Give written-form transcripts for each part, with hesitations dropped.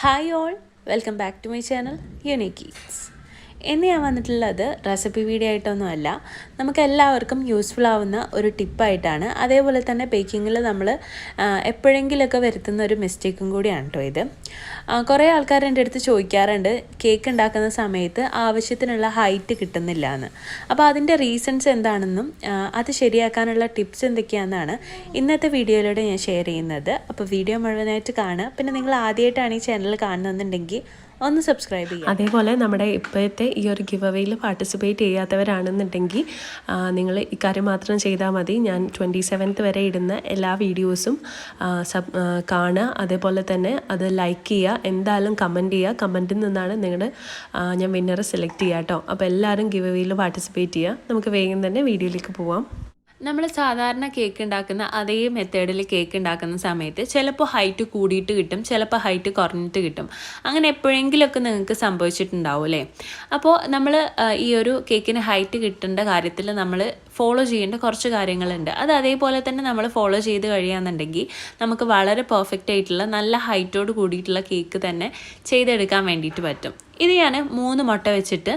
Hi all, welcome back to my channel Unique Eats. ഇന്ന് ഞാൻ വന്നിട്ടുള്ളത് റെസിപ്പി വീഡിയോ ആയിട്ടൊന്നുമല്ല, നമുക്ക് എല്ലാവർക്കും യൂസ്ഫുൾ ആവുന്ന ഒരു ടിപ്പായിട്ടാണ്. അതേപോലെ തന്നെ ബേക്കിങ്ങിൽ നമ്മൾ എപ്പോഴെങ്കിലുമൊക്കെ വരുത്തുന്ന ഒരു മിസ്റ്റേക്കും കൂടിയാണ് കേട്ടോ ഇത്. കുറേ ആൾക്കാർ എൻ്റെ അടുത്ത് ചോദിക്കാറുണ്ട് കേക്ക് ഉണ്ടാക്കുന്ന സമയത്ത് ആവശ്യത്തിനുള്ള ഹൈറ്റ് കിട്ടുന്നില്ല എന്ന്. അപ്പോൾ അതിൻ്റെ റീസൺസ് എന്താണെന്നും അത് ശരിയാക്കാനുള്ള ടിപ്സ് എന്തൊക്കെയാണെന്നാണ് ഇന്നത്തെ വീഡിയോയിലൂടെ ഞാൻ ഷെയർ ചെയ്യുന്നത്. അപ്പോൾ വീഡിയോ മുഴുവനായിട്ട് കാണുക. പിന്നെ നിങ്ങൾ ആദ്യമായിട്ടാണ് ഈ ചാനൽ കാണുന്നതെന്നുണ്ടെങ്കിൽ ഒന്ന് സബ്സ്ക്രൈബ് ചെയ്യുക. അതേപോലെ നമ്മുടെ ഇപ്പോഴത്തെ ഈ ഒരു ഗിവ് അവേയിൽ പാർട്ടിസിപ്പേറ്റ് ചെയ്യാത്തവരാണെന്നുണ്ടെങ്കിൽ നിങ്ങൾ ഇക്കാര്യം മാത്രം ചെയ്താൽ മതി. ഞാൻ 27th വരെ ഇടുന്ന എല്ലാ വീഡിയോസും കാണുക. അതേപോലെ തന്നെ അത് ലൈക്ക് ചെയ്യുക, എന്തായാലും കമൻറ്റ് ചെയ്യുക. കമൻറ്റിൽ നിന്നാണ് ഞാൻ വിന്നറെ സെലക്ട് ചെയ്യുക കേട്ടോ. അപ്പോൾ എല്ലാവരും ഗിവ് അവേയിൽ പാർട്ടിസിപ്പേറ്റ് ചെയ്യുക. നമുക്ക് വേഗം തന്നെ വീഡിയോയിലേക്ക് പോവാം. നമ്മൾ സാധാരണ കേക്ക് ഉണ്ടാക്കുന്ന അതേ മെത്തേഡിൽ കേക്ക് ഉണ്ടാക്കുന്ന സമയത്ത് ചിലപ്പോൾ ഹൈറ്റ് കൂടിയിട്ട് കിട്ടും, ചിലപ്പോൾ ഹൈറ്റ് കുറഞ്ഞിട്ട് കിട്ടും. അങ്ങനെ എപ്പോഴെങ്കിലുമൊക്കെ നിങ്ങൾക്ക് സംഭവിച്ചിട്ടുണ്ടാവും അല്ലേ? അപ്പോൾ നമ്മൾ ഈ ഒരു കേക്കിന് ഹൈറ്റ് കിട്ടേണ്ട കാര്യത്തിൽ നമ്മൾ ഫോളോ ചെയ്യേണ്ട കുറച്ച് കാര്യങ്ങളുണ്ട്. അത് അതേപോലെ തന്നെ നമ്മൾ ഫോളോ ചെയ്ത് കഴിയുകയാണെന്നുണ്ടെങ്കിൽ നമുക്ക് വളരെ പെർഫെക്റ്റ് ആയിട്ടുള്ള നല്ല ഹൈറ്റോട് കൂടിയിട്ടുള്ള കേക്ക് തന്നെ ചെയ്തെടുക്കാൻ വേണ്ടിയിട്ട് പറ്റും. ഇത് ഞാൻ 3 മുട്ട വെച്ചിട്ട്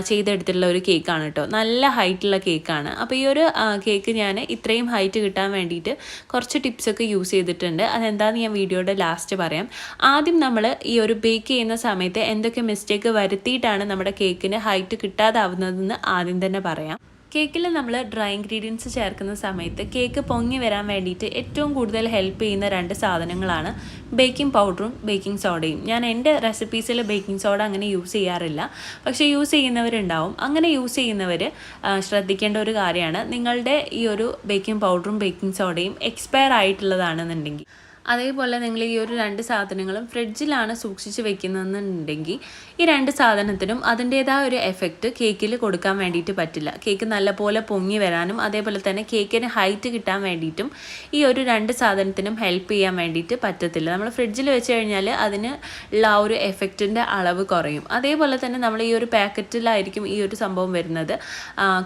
ചെയ്തെടുത്തിട്ടുള്ള ഒരു കേക്കാണ് കേട്ടോ. നല്ല ഹൈറ്റുള്ള കേക്കാണ്. അപ്പോൾ ഈ ഒരു കേക്ക് ഞാൻ ഇത്രയും ഹൈറ്റ് കിട്ടാൻ വേണ്ടിയിട്ട് കുറച്ച് ടിപ്സൊക്കെ യൂസ് ചെയ്തിട്ടുണ്ട്. അതെന്താണെന്ന് ഞാൻ വീഡിയോയുടെ ലാസ്റ്റ് പറയാം. ആദ്യം നമ്മൾ ഈ ഒരു ബേക്ക് ചെയ്യുന്ന സമയത്ത് എന്തൊക്കെ മിസ്റ്റേക്ക് വരുത്തിയിട്ടാണ് നമ്മുടെ കേക്കിന് ഹൈറ്റ് കിട്ടാതാവുന്നതെന്ന് ആദ്യം തന്നെ പറയാം. കേക്കിൽ നമ്മൾ ഡ്രൈ ഇൻഗ്രീഡിയൻസ് ചേർക്കുന്ന സമയത്ത് കേക്ക് പൊങ്ങി വരാൻ വേണ്ടിയിട്ട് ഏറ്റവും കൂടുതൽ ഹെൽപ്പ് ചെയ്യുന്ന 2 സാധനങ്ങളാണ് ബേക്കിംഗ് പൗഡറും ബേക്കിംഗ് സോഡയും. ഞാൻ എൻ്റെ റെസിപ്പീസിൽ ബേക്കിംഗ് സോഡ അങ്ങനെ യൂസ് ചെയ്യാറില്ല, പക്ഷേ യൂസ് ചെയ്യുന്നവരുണ്ടാവും. അങ്ങനെ യൂസ് ചെയ്യുന്നവർ ശ്രദ്ധിക്കേണ്ട ഒരു കാര്യമാണ്, നിങ്ങളുടെ ഈ ഒരു ബേക്കിംഗ് പൗഡറും ബേക്കിംഗ് സോഡയും എക്സ്പയർ ആയിട്ടുള്ളതാണെന്നുണ്ടെങ്കിൽ, അതേപോലെ നിങ്ങൾ ഈ ഒരു 2 സാധനങ്ങളും ഫ്രിഡ്ജിലാണ് സൂക്ഷിച്ച് വെക്കുന്നതെന്നുണ്ടെങ്കിൽ ഈ 2 സാധനത്തിനും അതിൻ്റേതായ ഒരു എഫക്റ്റ് കേക്കിൽ കൊടുക്കാൻ വേണ്ടിയിട്ട് പറ്റില്ല. കേക്ക് നല്ലപോലെ പൊങ്ങി വരാനും അതേപോലെ തന്നെ കേക്കിന് ഹൈറ്റ് കിട്ടാൻ വേണ്ടിയിട്ടും ഈ ഒരു 2 സാധനത്തിനും ഹെൽപ്പ് ചെയ്യാൻ വേണ്ടിയിട്ട് പറ്റത്തില്ല. നമ്മൾ ഫ്രിഡ്ജിൽ വെച്ച് കഴിഞ്ഞാൽ അതിന് ഉള്ള ആ ഒരു എഫക്റ്റിൻ്റെ അളവ് കുറയും. അതേപോലെ തന്നെ നമ്മൾ ഈ ഒരു പാക്കറ്റിലായിരിക്കും ഈ ഒരു സംഭവം വരുന്നത്.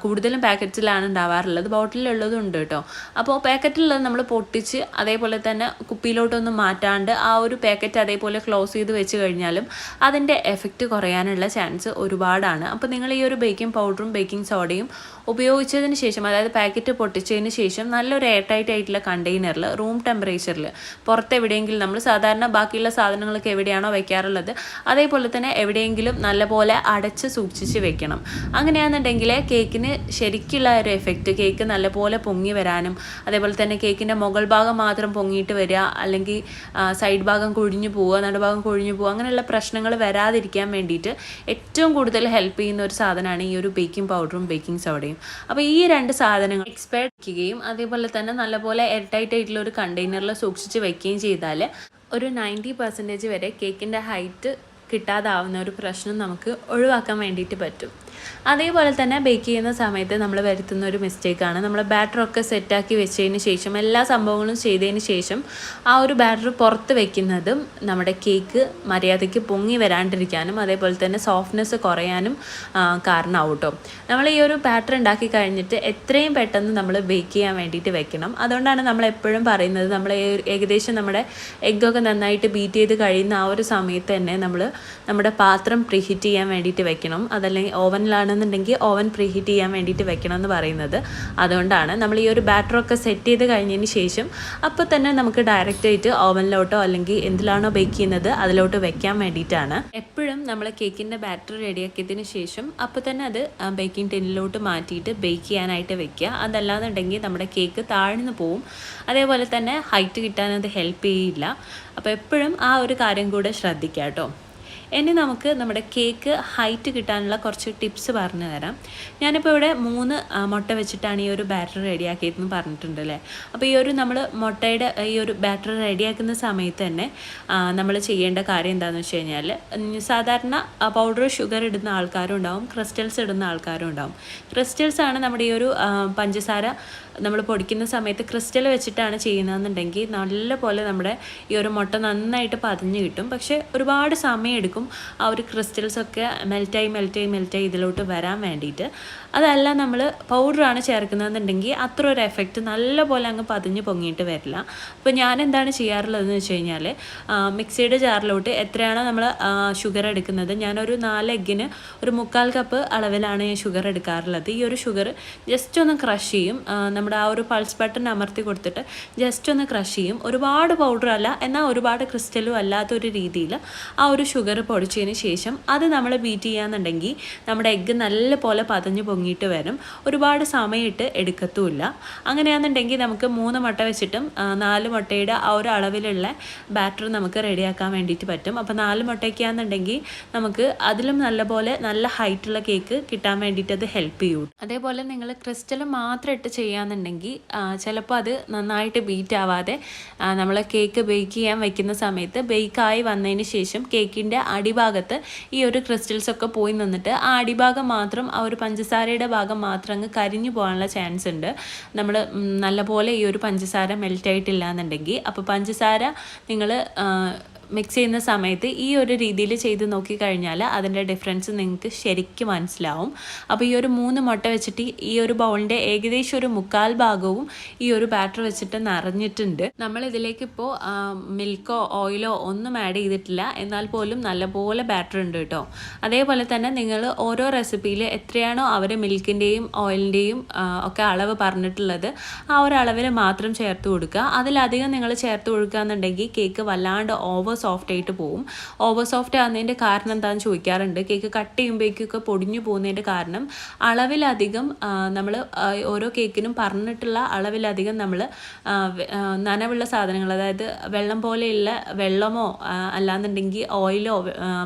കൂടുതലും പാക്കറ്റിലാണ് ഉണ്ടാവാറുള്ളത്, ബോട്ടിലുള്ളതും ഉണ്ട് കേട്ടോ. അപ്പോൾ പാക്കറ്റിലുള്ളത് നമ്മൾ പൊട്ടിച്ച് അതേപോലെ തന്നെ കുപ്പിയിലോട്ടൊന്നും മാറ്റാണ്ട് ആ ഒരു പാക്കറ്റ് അതേപോലെ ക്ലോസ് ചെയ്ത് വെച്ച് കഴിഞ്ഞാലും അതിൻ്റെ എഫക്റ്റ് കുറയാനുള്ള ചാൻസ് ഒരുപാടാണ്. അപ്പോൾ നിങ്ങൾ ഈ ഒരു ബേക്കിംഗ് പൗഡറും ബേക്കിംഗ് സോഡയും ഉപയോഗിച്ചതിന് ശേഷം, അതായത് പാക്കറ്റ് പൊട്ടിച്ചതിന് ശേഷം നല്ലൊരു എയർ ടൈറ്റ് ആയിട്ടുള്ള കണ്ടെയ്നറിൽ റൂം ടെമ്പറേച്ചറിൽ പുറത്തെവിടെയെങ്കിലും, നമ്മൾ സാധാരണ ബാക്കിയുള്ള സാധനങ്ങളൊക്കെ എവിടെയാണോ വയ്ക്കാറുള്ളത് അതേപോലെ തന്നെ എവിടെയെങ്കിലും നല്ലപോലെ അടച്ച് സൂക്ഷിച്ച് വെക്കണം. അങ്ങനെയാണെന്നുണ്ടെങ്കിൽ കേക്കിന് ശരിക്കുള്ള ഒരു എഫക്റ്റ്, കേക്ക് നല്ലപോലെ പൊങ്ങി വരാനും അതേപോലെ തന്നെ കേക്കിൻ്റെ മുകൾ ഭാഗം മാത്രം പൊങ്ങിയിട്ട് വരിക, അല്ലെങ്കിൽ സൈഡ് ഭാഗം കൊഴിഞ്ഞു പോവുക, നടുഭാഗം കൊഴിഞ്ഞു പോവുക, അങ്ങനെയുള്ള പ്രശ്നങ്ങൾ വരാതിരിക്കാൻ വേണ്ടിയിട്ട് ഏറ്റവും കൂടുതൽ ഹെൽപ്പ് ചെയ്യുന്ന ഒരു സാധനമാണ് ഈ ഒരു ബേക്കിംഗ് പൗഡറും ബേക്കിംഗ് സോഡയും. അപ്പോൾ ഈ 2 സാധനങ്ങൾ എക്സ്പയർ വയ്ക്കുകയും അതേപോലെ തന്നെ നല്ലപോലെ എയർ ടൈറ്റ് ആയിട്ടുള്ള ഒരു കണ്ടെയ്നറിൽ സൂക്ഷിച്ച് വയ്ക്കുകയും ചെയ്താൽ ഒരു 90% വരെ കേക്കിൻ്റെ ഹൈറ്റ് കിട്ടാതാവുന്ന ഒരു പ്രശ്നം നമുക്ക് ഒഴിവാക്കാൻ വേണ്ടിയിട്ട് പറ്റും. അതേപോലെ തന്നെ ബേക്ക് ചെയ്യുന്ന സമയത്ത് നമ്മൾ വരുത്തുന്ന ഒരു മിസ്റ്റേക്കാണ്, നമ്മൾ ബാറ്ററൊക്കെ സെറ്റാക്കി വെച്ചതിന് ശേഷം, എല്ലാ സംഭവങ്ങളും ചെയ്തതിന് ശേഷം ആ ഒരു ബാറ്റർ പുറത്ത് വെക്കുന്നതും നമ്മുടെ കേക്ക് മര്യാദയ്ക്ക് പൊങ്ങി വരാണ്ടിരിക്കാനും അതേപോലെ തന്നെ സോഫ്റ്റ്നെസ് കുറയാനും കാരണമാവും കേട്ടോ. നമ്മൾ ഈ ഒരു ബാറ്റർ ഉണ്ടാക്കി കഴിഞ്ഞിട്ട് എത്രയും പെട്ടെന്ന് നമ്മൾ ബേക്ക് ചെയ്യാൻ വേണ്ടിയിട്ട് വെക്കണം. അതുകൊണ്ടാണ് നമ്മൾ എപ്പോഴും പറയുന്നത്, നമ്മൾ ഏകദേശം നമ്മുടെ എഗ്ഗൊക്കെ നന്നായിട്ട് ബീറ്റ് ചെയ്ത് കഴിയുന്ന ആ ഒരു സമയത്ത് തന്നെ നമ്മുടെ പാത്രം പ്രീഹീറ്റ് ചെയ്യാൻ വേണ്ടിയിട്ട് വെക്കണം. അതല്ലെങ്കിൽ ഓവനിലാണെന്നുണ്ടെങ്കിൽ ഓവൻ പ്രീഹീറ്റ് ചെയ്യാൻ വേണ്ടിയിട്ട് വെക്കണം എന്ന് പറയുന്നത്. അതുകൊണ്ടാണ് നമ്മൾ ഈ ഒരു ബാറ്ററൊക്കെ സെറ്റ് ചെയ്ത് കഴിഞ്ഞതിന് ശേഷം അപ്പോൾ തന്നെ നമുക്ക് ഡയറക്റ്റ് ആയിട്ട് ഓവനിലോട്ടോ അല്ലെങ്കിൽ എന്തിലാണോ ബേക്ക് ചെയ്യുന്നത് അതിലോട്ട് വെക്കാൻ വേണ്ടിയിട്ടാണ്. എപ്പോഴും നമ്മൾ കേക്കിൻ്റെ ബാറ്റർ റെഡിയാക്കിയതിന് ശേഷം അപ്പോൾ തന്നെ അത് ബേക്കിംഗ് ടിന്നിലോട്ട് മാറ്റിയിട്ട് ബേക്ക് ചെയ്യാനായിട്ട് വെക്കുക. അതല്ലാന്നുണ്ടെങ്കിൽ നമ്മുടെ കേക്ക് താഴ്ന്നു പോവും, അതേപോലെ തന്നെ ഹൈറ്റ് കിട്ടാൻ അത് ഹെൽപ്പ് ചെയ്യില്ല. അപ്പോൾ എപ്പോഴും ആ ഒരു കാര്യം കൂടെ ശ്രദ്ധിക്കുക കേട്ടോ. ഇനി നമുക്ക് നമ്മുടെ കേക്ക് ഹൈറ്റ് കിട്ടാനുള്ള കുറച്ച് ടിപ്സ് പറഞ്ഞു തരാം. ഞാനിപ്പോൾ ഇവിടെ 3 മുട്ട വെച്ചിട്ടാണ് ഈ ഒരു ബാറ്റർ റെഡിയാക്കിയതെന്ന് പറഞ്ഞിട്ടുണ്ട് അല്ലേ. അപ്പോൾ ഈ ഒരു നമ്മൾ മുട്ടയുടെ ഈ ഒരു ബാറ്റർ റെഡിയാക്കുന്ന സമയത്ത് തന്നെ നമ്മൾ ചെയ്യേണ്ട കാര്യം എന്താണെന്ന് വെച്ച് കഴിഞ്ഞാൽ, സാധാരണ പൗഡർ ഷുഗർ ഇടുന്ന ആൾക്കാരും ഉണ്ടാവും, ക്രിസ്റ്റൽസ് ഇടുന്ന ആൾക്കാരും ഉണ്ടാവും. ക്രിസ്റ്റൽസാണ് നമ്മുടെ ഈ ഒരു പഞ്ചസാര നമ്മൾ പൊടിക്കുന്ന സമയത്ത് ക്രിസ്റ്റൽ വെച്ചിട്ടാണ് ചെയ്യുന്നതെന്നുണ്ടെങ്കിൽ നല്ലപോലെ നമ്മുടെ ഈ ഒരു മുട്ട നന്നായിട്ട് പതഞ്ഞ് കിട്ടും. പക്ഷേ ഒരുപാട് സമയം എടുക്കും ആ ഒരു ക്രിസ്റ്റൽസൊക്കെ മെൽറ്റായി ഇതിലോട്ട് വരാൻ വേണ്ടിയിട്ട്. അതല്ല നമ്മൾ പൗഡറാണ് ചേർക്കുന്നതെന്നുണ്ടെങ്കിൽ അത്ര ഒരു എഫക്റ്റ് നല്ലപോലെ അങ്ങ് പതിഞ്ഞ് പൊങ്ങിയിട്ട് വരില്ല. അപ്പോൾ ഞാൻ എന്താണ് ചെയ്യാറുള്ളതെന്ന് വെച്ച് കഴിഞ്ഞാൽ മിക്സിയുടെ ജാറിലോട്ട് എത്രയാണോ നമ്മൾ ഷുഗർ എടുക്കുന്നത്, ഞാനൊരു 4 എഗ്ഗിന് ഒരു 3/4 കപ്പ് അളവിലാണ് ഞാൻ ഷുഗർ എടുക്കാറുള്ളത്. ഈ ഒരു ഷുഗർ ജസ്റ്റ് ഒന്ന് ക്രഷ് ചെയ്യും, നമ്മുടെ ആ ഒരു പൾസ് ബട്ടൺ അമർത്തി കൊടുത്തിട്ട് ജസ്റ്റ് ഒന്ന് ക്രഷ് ചെയ്യും. ഒരുപാട് പൗഡർ അല്ല, എന്നാൽ ഒരുപാട് ക്രിസ്റ്റലും അല്ലാത്തൊരു രീതിയിൽ ആ ഒരു ഷുഗർ പൊടിച്ചതിന് ശേഷം അത് നമ്മൾ ബീറ്റ് ചെയ്യാന്നുണ്ടെങ്കിൽ നമ്മുടെ എഗ്ഗ് നല്ലപോലെ പതഞ്ഞ് പൊങ്ങിയിട്ട് വരും. ഒരുപാട് സമയമിട്ട് എടുക്കത്തുമില്ല. അങ്ങനെയാണെന്നുണ്ടെങ്കിൽ നമുക്ക് 3 മുട്ട വെച്ചിട്ടും 4 മുട്ടയുടെ ആ ഒരു അളവിലുള്ള ബാറ്റർ നമുക്ക് റെഡിയാക്കാൻ വേണ്ടിയിട്ട് പറ്റും. അപ്പോൾ 4 മുട്ടയ്ക്കാണെന്നുണ്ടെങ്കിൽ നമുക്ക് അതിലും നല്ലപോലെ നല്ല ഹൈറ്റുള്ള കേക്ക് കിട്ടാൻ വേണ്ടിയിട്ട് അത് ഹെൽപ്പ് ചെയ്യും. അതേപോലെ നിങ്ങൾ ക്രിസ്റ്റൽ മാത്രം ഇട്ട് ചെയ്യാന്നുണ്ടെങ്കിൽ ചിലപ്പോൾ അത് നന്നായിട്ട് ബീറ്റ് ആവാതെ നമ്മൾ കേക്ക് ബേക്ക് ചെയ്യാൻ വെക്കുന്ന സമയത്ത് ബേക്കായി വന്നതിന് ശേഷം കേക്കിൻ്റെ അടിഭാഗത്ത് ഈ ഒരു ക്രിസ്റ്റൽസ് ഒക്കെ പോയി നിന്നിട്ട് ആ അടിഭാഗം മാത്രം, ആ ഒരു പഞ്ചസാരയുടെ ഭാഗം മാത്രം അങ്ങ് കരിഞ്ഞു പോകാനുള്ള ചാൻസ് ഉണ്ട്, നമ്മൾ നല്ലപോലെ ഈ ഒരു പഞ്ചസാര മെൽറ്റ് ആയിട്ടില്ല എന്നുണ്ടെങ്കിൽ. അപ്പോൾ പഞ്ചസാര നിങ്ങൾ മിക്സ് ചെയ്യുന്ന സമയത്ത് ഈ ഒരു രീതിയിൽ ചെയ്ത് നോക്കിക്കഴിഞ്ഞാൽ അതിൻ്റെ ഡിഫറൻസ് നിങ്ങൾക്ക് ശരിക്കും മനസ്സിലാവും. അപ്പോൾ ഈ ഒരു 3 മുട്ട വെച്ചിട്ട് ഈ ഒരു ബൗളിൻ്റെ ഏകദേശം ഒരു 1/4 ഭാഗവും ഈ ഒരു ബാറ്റർ വെച്ചിട്ട് നിറഞ്ഞിട്ടുണ്ട്. നമ്മൾ ഇതിലേക്ക് ഇപ്പോൾ മിൽക്കോ ഓയിലോ ഒന്നും ആഡ് ചെയ്തിട്ടില്ല, എന്നാൽ പോലും നല്ലപോലെ ബാറ്റർ ഉണ്ട് കേട്ടോ. അതേപോലെ തന്നെ നിങ്ങൾ ഓരോ റെസിപ്പിയിൽ എത്രയാണോ അവർ മിൽക്കിൻ്റെയും ഓയിലിൻ്റെയും ഒക്കെ അളവ് പറഞ്ഞിട്ടുള്ളത് ആ ഒരു അളവിൽ മാത്രം ചേർത്ത് കൊടുക്കുക. അതിലധികം നിങ്ങൾ ചേർത്ത് കൊടുക്കുക എന്നുണ്ടെങ്കിൽ കേക്ക് വല്ലാണ്ട് ഓവർ സോഫ്റ്റ് ആയിട്ട് പോവും. ഓവർ സോഫ്റ്റ് ആകുന്നതിൻ്റെ കാരണം എന്താണെന്ന് ചോദിക്കാറുണ്ട്. കേക്ക് കട്ട് ചെയ്യുമ്പോഴേക്കൊക്കെ പൊടിഞ്ഞു പോകുന്നതിൻ്റെ കാരണം അളവിലധികം നമ്മൾ ഓരോ കേക്കിനും പറഞ്ഞിട്ടുള്ള അളവിലധികം നമ്മൾ നനവുള്ള സാധനങ്ങൾ, അതായത് വെള്ളം പോലെയുള്ള വെള്ളമോ അല്ലാന്നുണ്ടെങ്കിൽ ഓയിലോ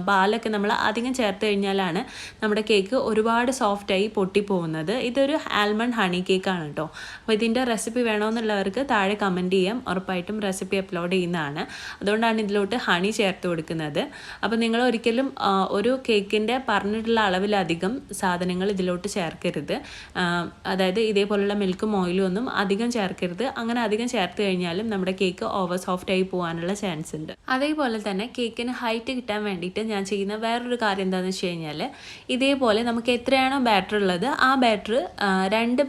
പാലൊക്കെ നമ്മൾ അധികം ചേർത്ത് കഴിഞ്ഞാലാണ് നമ്മുടെ കേക്ക് ഒരുപാട് സോഫ്റ്റായി പൊട്ടിപ്പോകുന്നത്. ഇതൊരു ആൽമണ്ട് ഹണി കേക്കാണ് കേട്ടോ. അപ്പോൾ ഇതിൻ്റെ റെസിപ്പി വേണമെന്നുള്ളവർക്ക് താഴെ കമൻറ്റ് ചെയ്യാം, ഉറപ്പായിട്ടും റെസിപ്പി അപ്ലോഡ് ചെയ്യുന്നതാണ്. അതുകൊണ്ടാണ് ഇതിലോട്ട് ഹണി ചേർത്ത് കൊടുക്കുന്നത്. അപ്പോൾ നിങ്ങൾ ഒരിക്കലും ഒരു കേക്കിൻ്റെ പറഞ്ഞിട്ടുള്ള അളവിലധികം സാധനങ്ങൾ ഇതിലോട്ട് ചേർക്കരുത്. അതായത് ഇതേപോലുള്ള മിൽക്കും ഓയിലും ഒന്നും അധികം ചേർക്കരുത്. അങ്ങനെ അധികം ചേർത്ത് കഴിഞ്ഞാലും നമ്മുടെ കേക്ക് ഓവർ സോഫ്റ്റ് ആയി പോകാനുള്ള ചാൻസ് ഉണ്ട്. അതേപോലെ തന്നെ കേക്കിന് ഹൈറ്റ് കിട്ടാൻ വേണ്ടിയിട്ട് ഞാൻ ചെയ്യുന്ന വേറൊരു കാര്യം എന്താണെന്ന് വെച്ച് കഴിഞ്ഞാൽ, ഇതേപോലെ നമുക്ക് എത്രയാണോ ബാറ്റർ ഉള്ളത് ആ ബാറ്റർ 2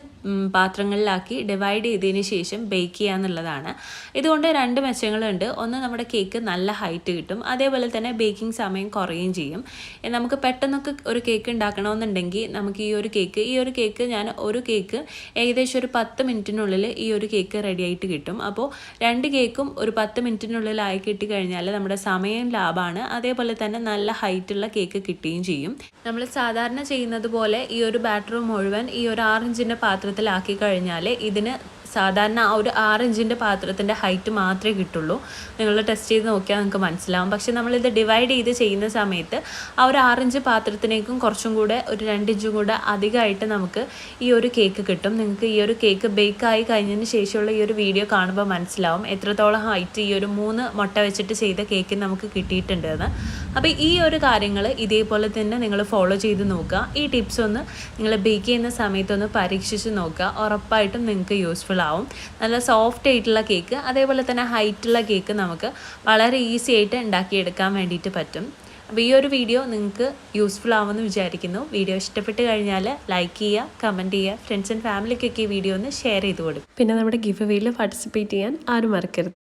പാത്രങ്ങളിലാക്കി ഡിവൈഡ് ചെയ്തതിന് ശേഷം ബേക്ക് ചെയ്യുക എന്നുള്ളതാണ്. ഇതുകൊണ്ട് 2 മെച്ചങ്ങളുണ്ട്. ഒന്ന്, നമ്മുടെ കേക്ക് നല്ല ഹൈറ്റ് കിട്ടും, അതേപോലെ തന്നെ ബേക്കിംഗ് സമയം കുറയുകയും ചെയ്യും. നമുക്ക് പെട്ടെന്നൊക്കെ ഒരു കേക്ക് ഉണ്ടാക്കണമെന്നുണ്ടെങ്കിൽ നമുക്ക് ഈ ഒരു കേക്ക് ഞാൻ ഒരു കേക്ക് ഏകദേശം ഒരു 10 മിനിറ്റിനുള്ളിൽ ഈ ഒരു കേക്ക് റെഡി ആയിട്ട് കിട്ടും. അപ്പോൾ 2 കേക്കും ഒരു 10 മിനിറ്റിനുള്ളിലായി കിട്ടിക്കഴിഞ്ഞാൽ നമ്മുടെ സമയം ലാഭമാണ്, അതേപോലെ തന്നെ നല്ല ഹൈറ്റുള്ള കേക്ക് കിട്ടുകയും ചെയ്യും. നമ്മൾ സാധാരണ ചെയ്യുന്നത് പോലെ ഈ ഒരു ബാറ്റർ മുഴുവൻ ഈ ഒരു 6 ഇഞ്ചിൻ്റെ പാത്രത്തിലാക്കി കഴിഞ്ഞാൽ ഇതിന് സാധാരണ ആ ഒരു 6 ഇഞ്ചിൻ്റെ പാത്രത്തിൻ്റെ ഹൈറ്റ് മാത്രമേ കിട്ടുള്ളൂ. നിങ്ങൾ ടെസ്റ്റ് ചെയ്ത് നോക്കിയാൽ നിങ്ങൾക്ക് മനസ്സിലാവും. പക്ഷേ നമ്മളിത് ഡിവൈഡ് ചെയ്ത് ചെയ്യുന്ന സമയത്ത് ആ ഒരു 6 ഇഞ്ച് പാത്രത്തിനേക്കും കുറച്ചും കൂടെ ഒരു 2 ഇഞ്ചും കൂടെ അധികമായിട്ട് നമുക്ക് ഈ ഒരു കേക്ക് കിട്ടും. നിങ്ങൾക്ക് ഈ ഒരു കേക്ക് ബേക്കായി കഴിഞ്ഞതിന് ശേഷമുള്ള ഈ ഒരു വീഡിയോ കാണുമ്പോൾ മനസ്സിലാവും എത്രത്തോളം ഹൈറ്റ് ഈ ഒരു 3 മുട്ട വെച്ചിട്ട് ചെയ്ത കേക്ക് നമുക്ക് കിട്ടിയിട്ടുണ്ടെന്ന്. അപ്പോൾ ഈ ഒരു കാര്യങ്ങൾ ഇതേപോലെ തന്നെ നിങ്ങൾ ഫോളോ ചെയ്ത് നോക്കുക. ഈ ടിപ്സ് ഒന്ന് നിങ്ങൾ ബേക്ക് ചെയ്യുന്ന സമയത്തൊന്ന് പരീക്ഷിച്ച് നോക്കുക, ഉറപ്പായിട്ടും നിങ്ങൾക്ക് യൂസ്ഫുൾ ആവും. നല്ല സോഫ്റ്റ് ആയിട്ടുള്ള കേക്ക്, അതേപോലെ തന്നെ ഹൈറ്റുള്ള കേക്ക് നമുക്ക് വളരെ ഈസി ആയിട്ട് ഉണ്ടാക്കിയെടുക്കാൻ വേണ്ടിയിട്ട് പറ്റും. അപ്പോൾ ഈ ഒരു വീഡിയോ നിങ്ങൾക്ക് യൂസ്ഫുൾ ആവുമെന്ന് വിചാരിക്കുന്നു. വീഡിയോ ഇഷ്ടപ്പെട്ട് കഴിഞ്ഞാൽ ലൈക്ക് ചെയ്യുക, കമൻറ്റ് ചെയ്യുക, ഫ്രണ്ട്സ് ആൻഡ് ഫാമിലിക്കൊക്കെ ഈ വീഡിയോ ഒന്ന് ഷെയർ ചെയ്ത് കൊടുക്കും. പിന്നെ നമ്മുടെ ഗിവ് അവേയിൽ പാർട്ടിസിപ്പേറ്റ് ചെയ്യാൻ ആരും മറക്കരുത്.